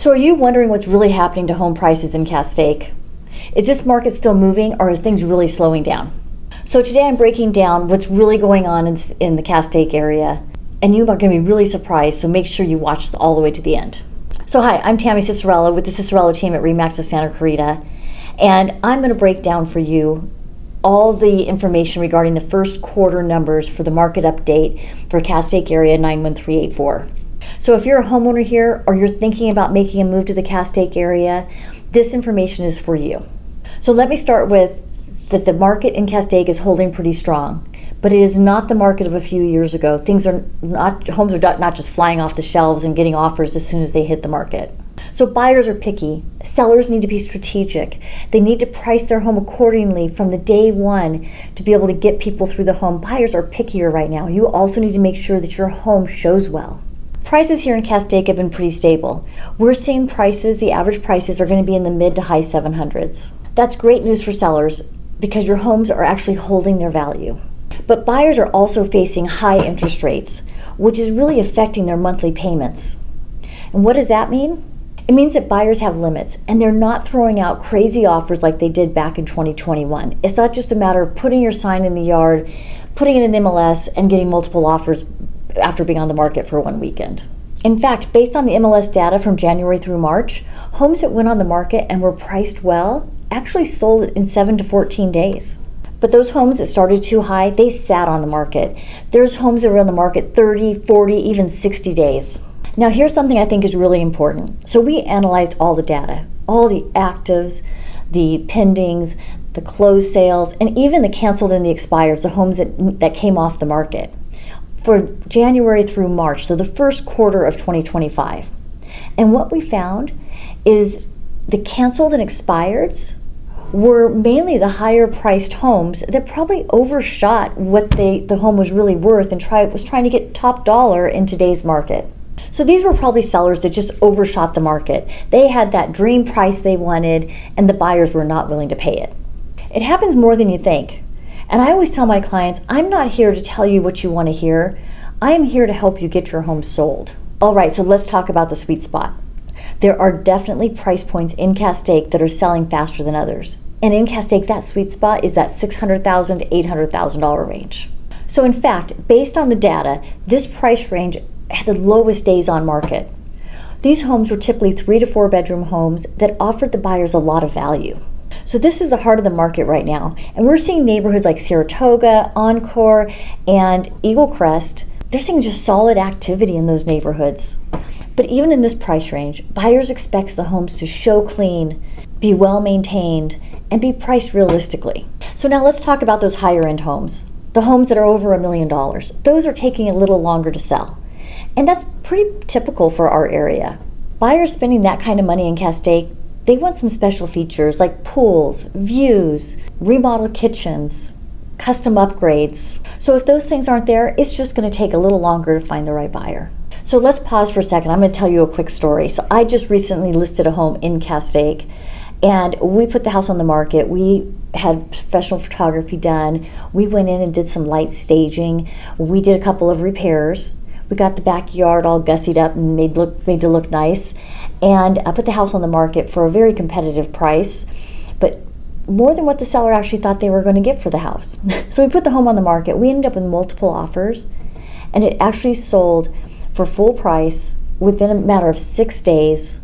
So are you wondering what's really happening to home prices in Castaic? Is this market still moving, or are things really slowing down? So today I'm breaking down what's really going on in the Castaic area, and you are going to be really surprised, so make sure you watch all the way to the end. So hi, I'm Tami Cicerello with the Cicerello Team at RE/MAX of Santa Clarita, and I'm going to break down for you all the information regarding the first quarter numbers for the market update for Castaic area 91384. So if you're a homeowner here or you're thinking about making a move to the Castaic area, this information is for you. So let me start with that the market in Castaic is holding pretty strong, but it is not the market of a few years ago. Homes are not just flying off the shelves and getting offers as soon as they hit the market. So buyers are picky. Sellers need to be strategic. They need to price their home accordingly from the day one to be able to get people through the home. Buyers are pickier right now. You also need to make sure that your home shows well. Prices here in Castaic have been pretty stable. We're seeing the average prices are going to be in the mid to high 700s. That's great news for sellers because your homes are actually holding their value. But buyers are also facing high interest rates, which is really affecting their monthly payments. And what does that mean? It means that buyers have limits and they're not throwing out crazy offers like they did back in 2021. It's not just a matter of putting your sign in the yard, putting it in MLS, and getting multiple offers after being on the market for one weekend. In fact, based on the MLS data from January through March, homes that went on the market and were priced well actually sold in 7 to 14 days. But those homes that started too high, they sat on the market. There's homes that were on the market 30, 40, even 60 days. Now here's something I think is really important. So we analyzed all the data, all the actives, the pendings, the closed sales, and even the canceled and the expired, so homes that came off the market for January through March, so the first quarter of 2025. And what we found is the canceled and expireds were mainly the higher priced homes that probably overshot what the home was really worth and was trying to get top dollar in today's market. So these were probably sellers that just overshot the market. They had that dream price they wanted and the buyers were not willing to pay it. It happens more than you think. And I always tell my clients, I'm not here to tell you what you want to hear. I am here to help you get your home sold. All right, so let's talk about the sweet spot. There are definitely price points in Castaic that are selling faster than others. And in Castaic, that sweet spot is that $600,000 to $800,000 range. So in fact, based on the data, this price range had the lowest days on market. These homes were typically 3 to 4 bedroom homes that offered the buyers a lot of value. So this is the heart of the market right now. And we're seeing neighborhoods like Saratoga, Encore, and Eagle Crest. They're seeing just solid activity in those neighborhoods. But even in this price range, buyers expect the homes to show clean, be well maintained, and be priced realistically. So now let's talk about those higher end homes. The homes that are over $1 million. Those are taking a little longer to sell. And that's pretty typical for our area. Buyers spending that kind of money in Castaic, they want some special features like pools, views, remodeled kitchens, custom upgrades. So if those things aren't there, it's just going to take a little longer to find the right buyer. So let's pause for a second. I'm going to tell you a quick story. So I just recently listed a home in Castaic, and we put the house on the market. We had professional photography done. We went in and did some light staging. We did a couple of repairs. We got the backyard all gussied up and made to look nice. And I put the house on the market for a very competitive price, but more than what the seller actually thought they were going to get for the house. So we put the home on the market. We ended up with multiple offers, and it actually sold for full price within a matter of 6 days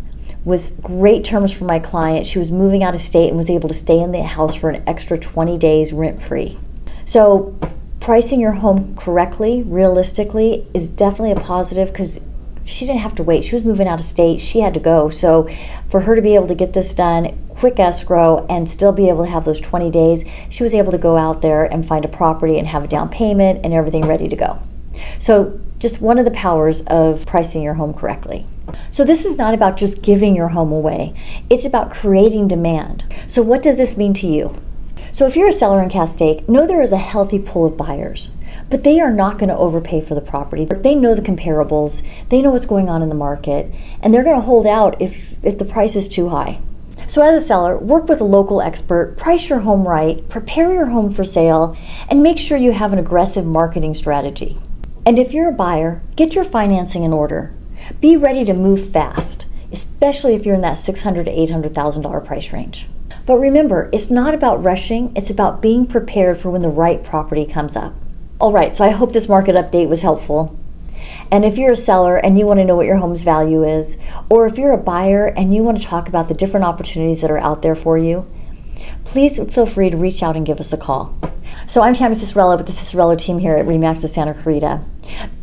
with great terms for my client. She was moving out of state and was able to stay in the house for an extra 20 days rent-free. So pricing your home correctly, realistically, is definitely a positive because she didn't have to wait. She was moving out of state. She had to go. So for her to be able to get this done, quick escrow, and still be able to have those 20 days, she was able to go out there and find a property and have a down payment and everything ready to go. So just one of the powers of pricing your home correctly. So this is not about just giving your home away. It's about creating demand. So what does this mean to you? So if you're a seller in Castaic, know there is a healthy pool of buyers, but they are not going to overpay for the property. They know the comparables, they know what's going on in the market, and they're going to hold out if the price is too high. So as a seller, work with a local expert, price your home right, prepare your home for sale, and make sure you have an aggressive marketing strategy. And if you're a buyer, get your financing in order. Be ready to move fast. especially if you're in that $600,000 to $800,000 price range. But remember, it's not about rushing, it's about being prepared for when the right property comes up. All right, so I hope this market update was helpful. And if you're a seller and you want to know what your home's value is, or if you're a buyer and you want to talk about the different opportunities that are out there for you, please feel free to reach out and give us a call. So I'm Tami Cicerello with the Cicerello Team here at RE/MAX of Santa Clarita.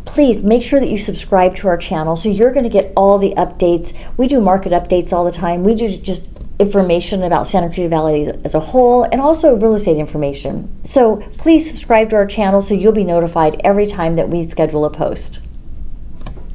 Please make sure that you subscribe to our channel so you're going to get all the updates. We do market updates all the time. We do just information about Santa Clarita Valley as a whole, and also real estate information. So please subscribe to our channel so you'll be notified every time that we schedule a post.